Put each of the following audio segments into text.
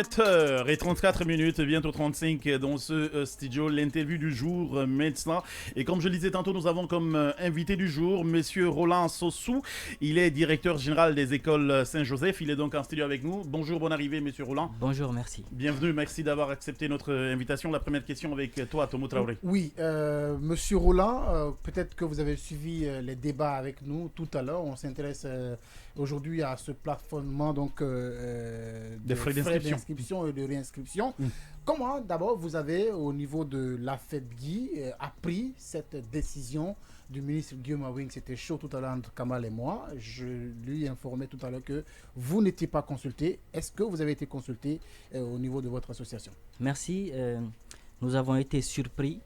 7h34, bientôt 35 dans ce studio. L'interview du jour maintenant. Et comme je le disais tantôt, nous avons comme invité du jour Monsieur Roland Sossou. Il est directeur général des écoles Saint-Joseph. Il est donc en studio avec nous. Bonjour, bonne arrivée, Monsieur Roland. Bonjour, merci. Bienvenue, merci d'avoir accepté notre invitation. La première question avec toi, Tomo Traoré. Oui, Monsieur Roland, peut-être que vous avez suivi les débats avec nous tout à l'heure. On s'intéresse aujourd'hui à ce plafonnement donc, des frais d'inscription et de réinscription. Comment, d'abord, vous avez, au niveau de la FEDGI, appris cette décision du ministre Guillaume Awing? C'était chaud tout à l'heure entre Kamal et moi. Je lui informais tout à l'heure que vous n'étiez pas consulté. Est-ce que vous avez été consulté au niveau de votre association? Merci. Nous avons été surpris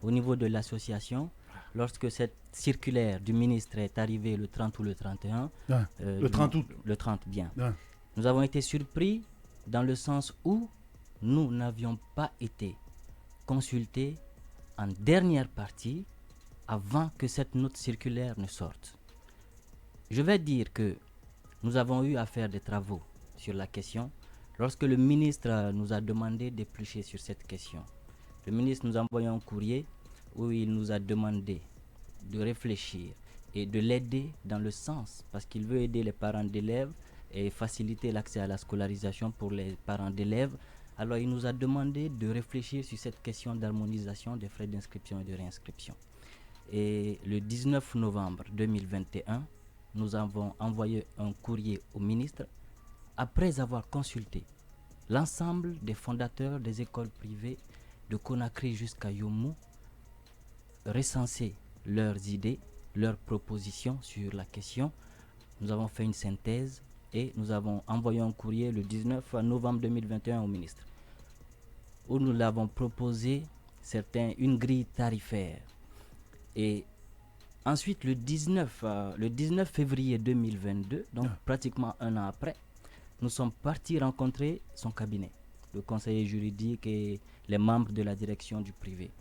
au niveau de l'association lorsque cette circulaire du ministre est arrivée le 30 ou le 31. Le 30 août. Le 30, bien. Nous avons été surpris dans le sens où nous n'avions pas été consultés en dernière partie avant que cette note circulaire ne sorte. Je vais dire que nous avons eu à faire des travaux sur la question lorsque le ministre nous a demandé d'éplucher sur cette question. Le ministre nous a envoyé un courrier où il nous a demandé de réfléchir et de l'aider dans le sens, parce qu'il veut aider les parents d'élèves et faciliter l'accès à la scolarisation pour les parents d'élèves. Alors il nous a demandé de réfléchir sur cette question d'harmonisation des frais d'inscription et de réinscription. Et le 19 novembre 2021, nous avons envoyé un courrier au ministre après avoir consulté l'ensemble des fondateurs des écoles privées de Conakry jusqu'à Yommou, recenser leurs idées, leurs propositions sur la question. Nous avons fait une synthèse et nous avons envoyé un courrier le 19 novembre 2021 au ministre où nous l'avons proposé une grille tarifaire. Et ensuite, le 19 février 2022, donc pratiquement un an après, nous sommes partis rencontrer son cabinet, le conseiller juridique et les membres de la direction du privé,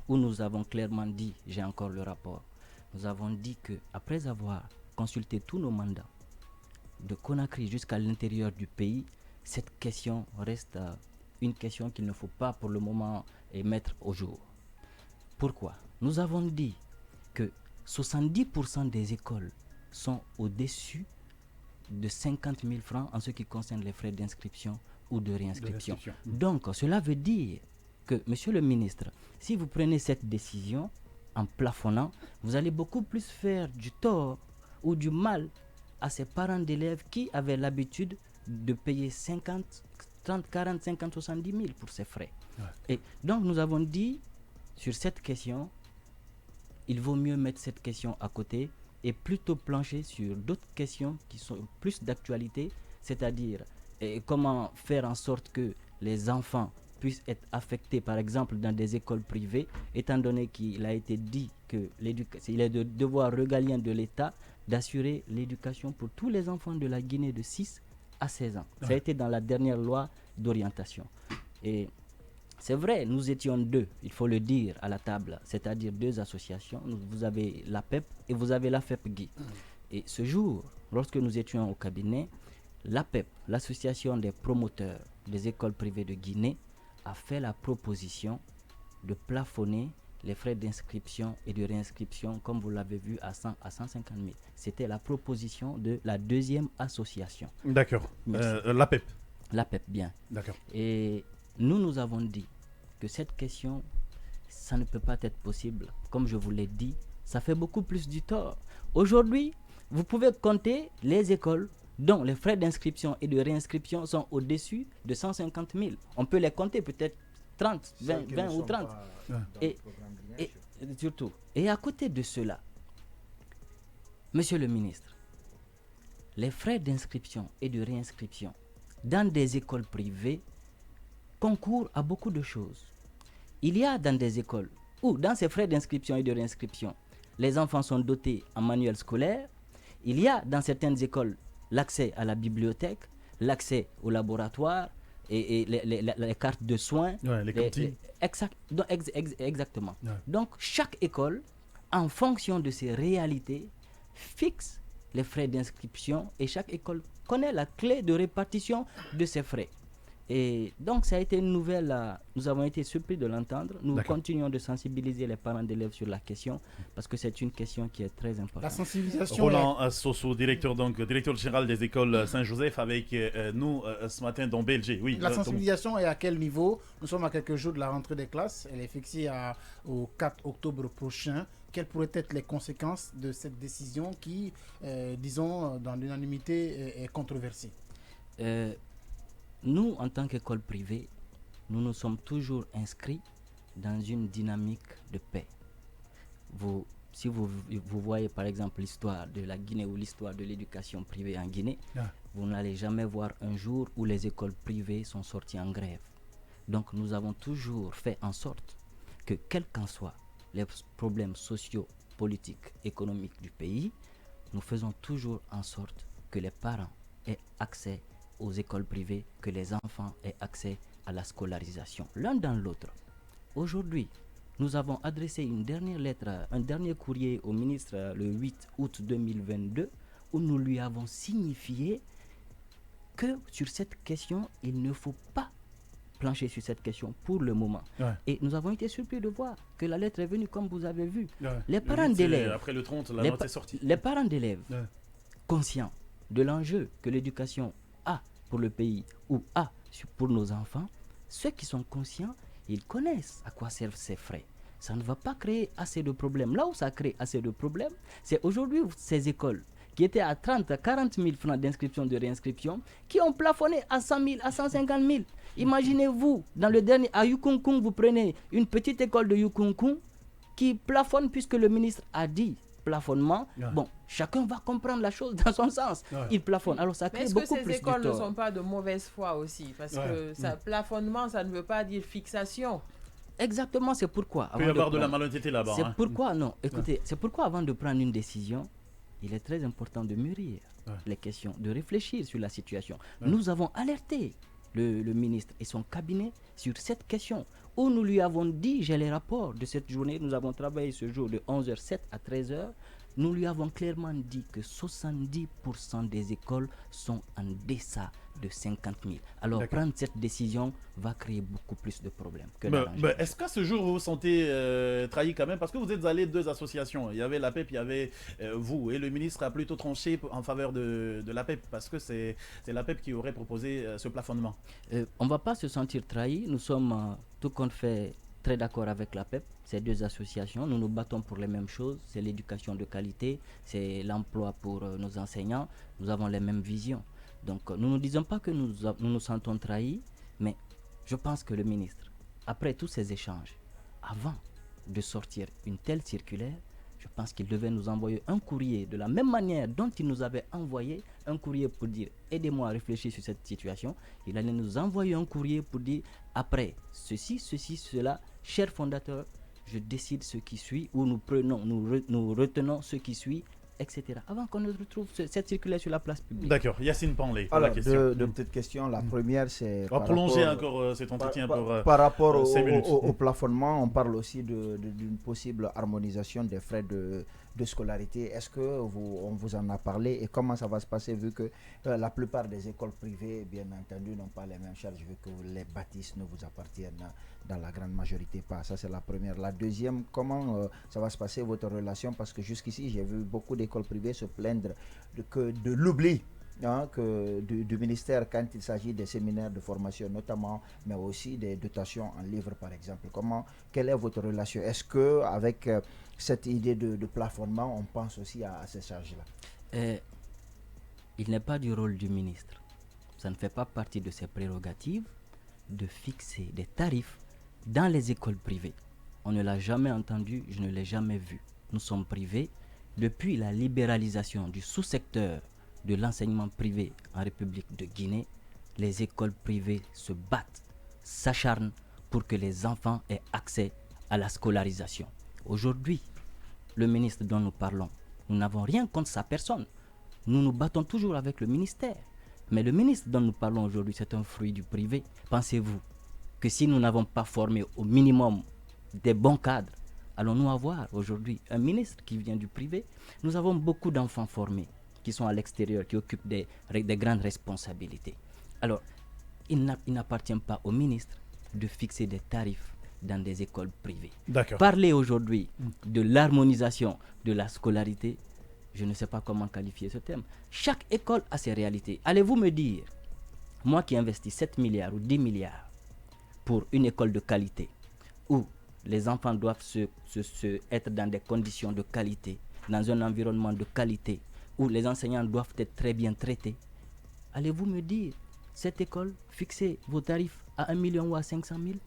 où nous avons clairement dit, j'ai encore le rapport, nous avons dit qu'après avoir consulté tous nos mandats, de Conakry jusqu'à l'intérieur du pays, cette question reste une question qu'il ne faut pas pour le moment mettre au jour. Pourquoi? Nous avons dit que 70% des écoles sont au-dessus de 50 000 francs en ce qui concerne les frais d'inscription ou de réinscription. Donc, cela veut dire que, monsieur le ministre, si vous prenez cette décision en plafonnant, vous allez beaucoup plus faire du tort ou du mal à ces parents d'élèves qui avaient l'habitude de payer 50, 30, 40, 50, 70 000 pour ces frais. Et donc, nous avons dit, sur cette question, il vaut mieux mettre cette question à côté et plutôt plancher sur d'autres questions qui sont plus d'actualité, c'est-à-dire comment faire en sorte que les enfants puissent être affectés, par exemple, dans des écoles privées, étant donné qu'il a été dit qu'il est de devoir régalien de l'État d'assurer l'éducation pour tous les enfants de la Guinée de 6 à 16 ans. Ça a été dans la dernière loi d'orientation. Et c'est vrai, nous étions deux, il faut le dire, à la table, c'est-à-dire deux associations. Vous avez l'APEP et vous avez la FEPGI. Et ce jour, lorsque nous étions au cabinet, l'APEP, l'association des promoteurs des écoles privées de Guinée, a fait la proposition de plafonner les frais d'inscription et de réinscription, comme vous l'avez vu, à 100 à 150 000. C'était la proposition de la deuxième association. D'accord. L'APEP. L'APEP, bien. D'accord. Et nous avons dit que cette question, ça ne peut pas être possible. Comme je vous l'ai dit, ça fait beaucoup plus du tort. Aujourd'hui, vous pouvez compter les écoles dont les frais d'inscription et de réinscription sont au-dessus de 150 000. On peut les compter peut-être 30, 20 ou 30. Et surtout, et à côté de cela, monsieur le ministre, les frais d'inscription et de réinscription dans des écoles privées concourent à beaucoup de choses. Il y a dans des écoles où, dans ces frais d'inscription et de réinscription, les enfants sont dotés en manuel scolaire. Il y a dans certaines écoles l'accès à la bibliothèque, l'accès au laboratoire et les cartes de soins. Les cantines. Exactement. Donc, chaque école, en fonction de ses réalités, fixe les frais d'inscription et chaque école connaît la clé de répartition de ces frais. Et donc, ça a été une nouvelle. Nous avons été surpris de l'entendre. Nous D'accord. continuons de sensibiliser les parents d'élèves sur la question parce que c'est une question qui est très La importante. sensibilisation Roland Soso, directeur général des écoles Saint-Joseph, avec nous ce matin dans BLG. Oui, La sensibilisation est à quel niveau? Nous sommes à quelques jours de la rentrée des classes. Elle est fixée au 4 octobre prochain. Quelles pourraient être les conséquences de cette décision qui, disons, dans l'unanimité, est controversée? Nous, en tant qu'école privée, nous nous sommes toujours inscrits dans une dynamique de paix. Si vous voyez par exemple l'histoire de la Guinée ou l'histoire de l'éducation privée en Guinée, vous n'allez jamais voir un jour où les écoles privées sont sorties en grève. Donc nous avons toujours fait en sorte que quels qu'en soient les problèmes sociaux, politiques, économiques du pays, nous faisons toujours en sorte que les parents aient accès aux écoles privées, que les enfants aient accès à la scolarisation, l'un dans l'autre. Aujourd'hui, nous avons adressé une dernière lettre, un dernier courrier au ministre le 8 août 2022 où nous lui avons signifié que sur cette question, il ne faut pas plancher sur cette question pour le moment. Ouais. Et nous avons été surpris de voir que la lettre est venue comme vous avez vu. Ouais. Les parents d'élèves, Après le 30, la les, note est sortie. les parents d'élèves Ouais. conscients de l'enjeu que l'éducation a pour le pays ou a pour nos enfants, ceux qui sont conscients, ils connaissent à quoi servent ces frais. Ça ne va pas créer assez de problèmes. Là où ça crée assez de problèmes, c'est aujourd'hui ces écoles qui étaient à 30 à 40 000 francs d'inscription, de réinscription, qui ont plafonné à 100 000, à 150 000. Imaginez-vous, dans le dernier, à Yukunkung, vous prenez une petite école de Yukunkung qui plafonne puisque le ministre a dit plafonnement. Ouais. Bon, chacun va comprendre la chose dans son sens. Ouais. Il plafonne. Alors ça Mais crée est-ce que beaucoup ces plus de écoles ne tort. sont pas de mauvaise foi aussi? Parce que ça, plafonnement, ça ne veut pas dire fixation. Exactement, c'est pourquoi. Il peut y avoir de la malhonnêteté là-bas. C'est hein. pourquoi, non, écoutez, c'est pourquoi avant de prendre une décision, il est très important de mûrir les questions, de réfléchir sur la situation. Nous avons alerté le ministre et son cabinet sur cette question, où nous lui avons dit, j'ai les rapports de cette journée, nous avons travaillé ce jour de 11h07 à 13h, nous lui avons clairement dit que 70% des écoles sont en deçà de 50 000. Alors D'accord. prendre cette décision va créer beaucoup plus de problèmes que Ben, d'arrangements. est-ce qu'à ce jour vous vous sentez trahi quand même? Parce que vous êtes allés deux associations. Il y avait la PEP, il y avait vous. Et le ministre a plutôt tranché en faveur de la PEP parce que c'est la PEP qui aurait proposé ce plafonnement. On ne va pas se sentir trahi. Nous sommes, tout compte fait, très d'accord avec la PEP, ces deux associations. Nous nous battons pour les mêmes choses. C'est l'éducation de qualité, c'est l'emploi pour nos enseignants. Nous avons les mêmes visions. Donc nous ne disons pas que nous nous sentons trahis, mais je pense que le ministre, après tous ces échanges, avant de sortir une telle circulaire, je pense qu'il devait nous envoyer un courrier de la même manière dont il nous avait envoyé un courrier pour dire aidez-moi à réfléchir sur cette situation. Il allait nous envoyer un courrier pour dire après ceci, cela, cher fondateur, je décide ce qui suit ou nous prenons, nous retenons ce qui suit, etc. Avant qu'on ne retrouve cette circulaire sur la place publique. D'accord, Yacine Panlé pour la Alors, question. deux petites questions. La première, c'est. On va par prolonger rapport- encore cet entretien par, pour par rapport 5 minutes. au plafonnement, on parle aussi d'une possible harmonisation des frais de scolarité. Est-ce que on vous en a parlé et comment ça va se passer vu que la plupart des écoles privées, bien entendu, n'ont pas les mêmes charges vu que les bâtisses ne vous appartiennent dans la grande majorité pas. Ça, c'est la première. La deuxième, comment ça va se passer votre relation? Parce que jusqu'ici, j'ai vu beaucoup d'écoles privées se plaindre de l'oubli du ministère quand il s'agit des séminaires de formation notamment, mais aussi des dotations en livres par exemple. Quelle est votre relation? Est-ce que avec cette idée de plafonnement, on pense aussi à ces charges-là? Il n'est pas du rôle du ministre, ça ne fait pas partie de ses prérogatives de fixer des tarifs dans les écoles privées. On ne l'a jamais entendu, je ne l'ai jamais vu. Nous sommes privés. Depuis la libéralisation du sous-secteur de l'enseignement privé en République de Guinée, les écoles privées se battent, s'acharnent pour que les enfants aient accès à la scolarisation. Aujourd'hui, le ministre dont nous parlons, nous n'avons rien contre sa personne. Nous nous battons toujours avec le ministère. Mais le ministre dont nous parlons aujourd'hui, c'est un fruit du privé. Pensez-vous que si nous n'avons pas formé au minimum des bons cadres, allons-nous avoir aujourd'hui un ministre qui vient du privé? Nous avons beaucoup d'enfants formés qui sont à l'extérieur, qui occupent des grandes responsabilités. Alors, il n'appartient pas au ministre de fixer des tarifs dans des écoles privées. D'accord. Parler aujourd'hui de l'harmonisation de la scolarité, je ne sais pas comment qualifier ce terme. Chaque école a ses réalités. Allez-vous me dire, moi qui investis 7 milliards ou 10 milliards pour une école de qualité, où les enfants doivent être dans des conditions de qualité, dans un environnement de qualité, où les enseignants doivent être très bien traités, allez-vous me dire, cette école, fixez vos tarifs à 1 million ou à 500 000?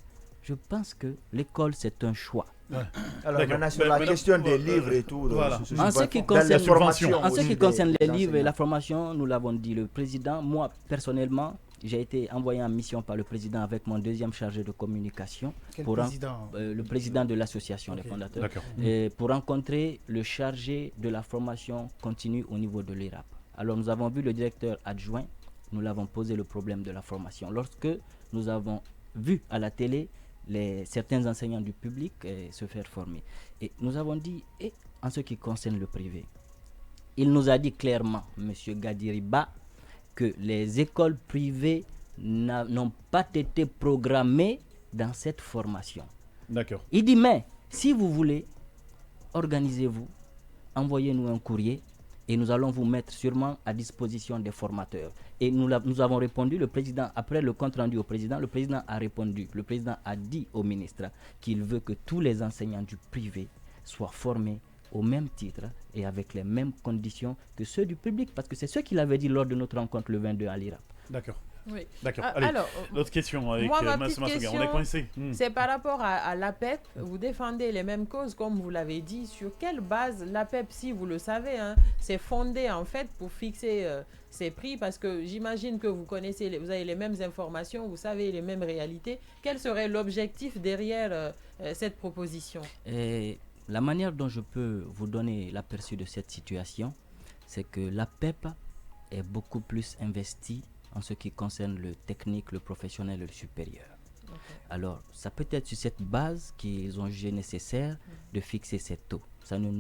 Je pense que l'école, c'est un choix. Ouais. Alors D'accord. maintenant, sur Mais la maintenant, question des livres et tout, voilà. En ce qui dans concerne les les formations subventions, En ce aussi qui concerne des les livres et enseignants. la formation, nous l'avons dit, le président, moi personnellement, j'ai été envoyé en mission par le président avec mon deuxième chargé de communication, Quel pour président le président de l'association Ok. des fondateurs, D'accord. et pour rencontrer le chargé de la formation continue au niveau de l'IRAP. Alors nous avons vu le directeur adjoint, nous l'avons posé le problème de la formation. Lorsque nous avons vu à la télé certains enseignants du public se faire former, et nous avons dit, et en ce qui concerne le privé, il nous a dit clairement, M. Gadiriba, que les écoles privées n'ont pas été programmées dans cette formation. D'accord. Il dit, mais si vous voulez, organisez-vous, envoyez-nous un courrier et nous allons vous mettre sûrement à disposition des formateurs. Et nous avons répondu, le président, après le compte rendu au président, le président a répondu, le président a dit au ministre qu'il veut que tous les enseignants du privé soient formés au même titre et avec les mêmes conditions que ceux du public, parce que c'est ce qu'il avait dit lors de notre rencontre le 22 à l'IRAP. D'accord. Oui. D'accord. Ah, Allez, alors, l'autre question avec moi, ma Massima petite Soga. On est coincé. c'est par rapport à l'APEP. Vous défendez les mêmes causes, comme vous l'avez dit. Sur quelle base l'APEP, si vous le savez, hein, c'est fondé en fait pour fixer ces prix? Parce que j'imagine que vous connaissez, vous avez les mêmes informations, vous savez les mêmes réalités. Quel serait l'objectif derrière cette proposition? Et la manière dont je peux vous donner l'aperçu de cette situation, c'est que l'APEP est beaucoup plus investie en ce qui concerne le technique, le professionnel et le supérieur. Okay. Alors, ça peut être sur cette base qu'ils ont jugé nécessaire de fixer ces taux. Ça, nous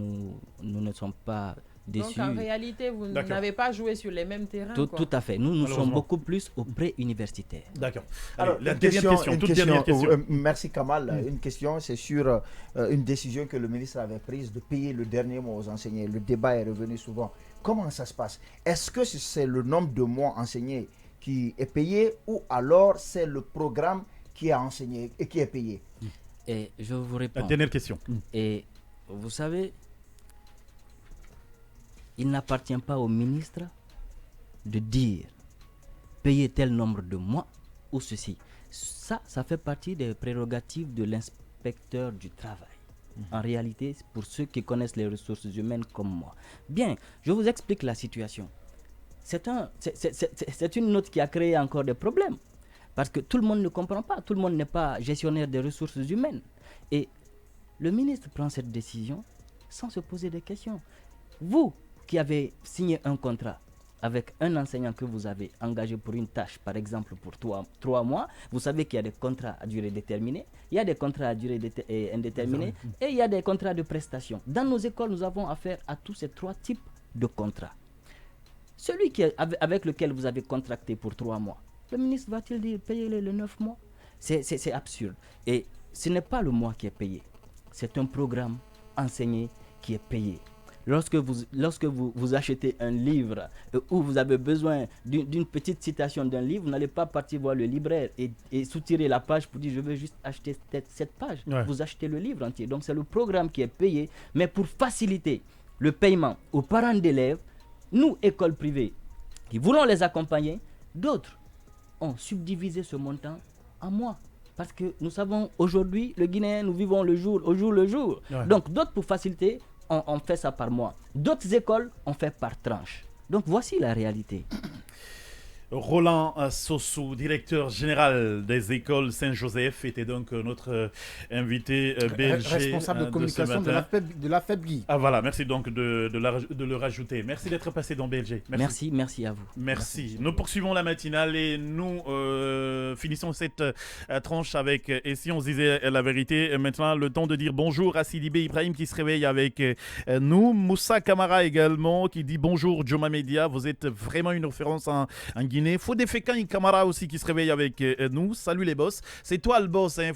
ne sommes pas déçus. Donc, en réalité, vous D'accord. n'avez pas joué sur les mêmes terrains. Tout à fait. Nous sommes Malheureusement. beaucoup plus au pré-universitaire. D'accord. Alors, Allez, la dernière question, toute dernière question. merci Kamal. Une question, c'est sur une décision que le ministre avait prise de payer le dernier mois aux enseignants. Le débat est revenu souvent. Comment ça se passe? Est-ce que c'est le nombre de mois enseignés qui est payé ou alors c'est le programme qui est enseigné et qui est payé? Et je vous réponds. La dernière question. Et vous savez, il n'appartient pas au ministre de dire payer tel nombre de mois ou ceci. Ça fait partie des prérogatives de l'inspecteur du travail. En réalité, pour ceux qui connaissent les ressources humaines comme moi. Bien, je vous explique la situation. C'est une note qui a créé encore des problèmes. Parce que tout le monde ne comprend pas. Tout le monde n'est pas gestionnaire des ressources humaines. Et le ministre prend cette décision sans se poser des questions. Vous qui avez signé un contrat avec un enseignant que vous avez engagé pour une tâche, par exemple pour 3 mois, vous savez qu'il y a des contrats à durée déterminée, il y a des contrats à durée indéterminée et il y a des contrats de prestation. Dans nos écoles, nous avons affaire à tous ces 3 types de contrats. Celui avec lequel vous avez contracté pour 3 mois, le ministre va-t-il dire payez-le les 9 mois? C'est absurde. Et ce n'est pas le mois qui est payé, c'est un programme enseigné qui est payé. Lorsque vous achetez un livre où vous avez besoin d'une petite citation d'un livre, vous n'allez pas partir voir le libraire et soutirer la page pour dire je veux juste acheter cette page. Ouais. Vous achetez le livre entier. Donc c'est le programme qui est payé, mais pour faciliter le paiement aux parents d'élèves, nous, écoles privées, qui voulons les accompagner, d'autres ont subdivisé ce montant en mois. Parce que nous savons aujourd'hui, le Guinéen, nous vivons le jour au jour le jour. Ouais. Donc d'autres, pour faciliter, on fait ça par mois. D'autres écoles, on fait par tranche. Donc voici la réalité. Roland Sossou, directeur général des écoles Saint-Joseph, était donc notre invité belge. Responsable de communication de la FEBGI. Ah voilà, merci donc de le rajouter. Merci d'être passé dans BLG. Merci à vous. Merci. Nous poursuivons la matinale et nous finissons cette tranche avec et si on se disait la vérité. Maintenant, le temps de dire bonjour à Sidibé Ibrahim qui se réveille avec nous. Moussa Kamara également qui dit bonjour Joma Media. Vous êtes vraiment une référence en Guinée terminé. Faut des Fécans et Camara aussi qui se réveillent avec nous. Salut les boss. C'est toi le boss. Hein.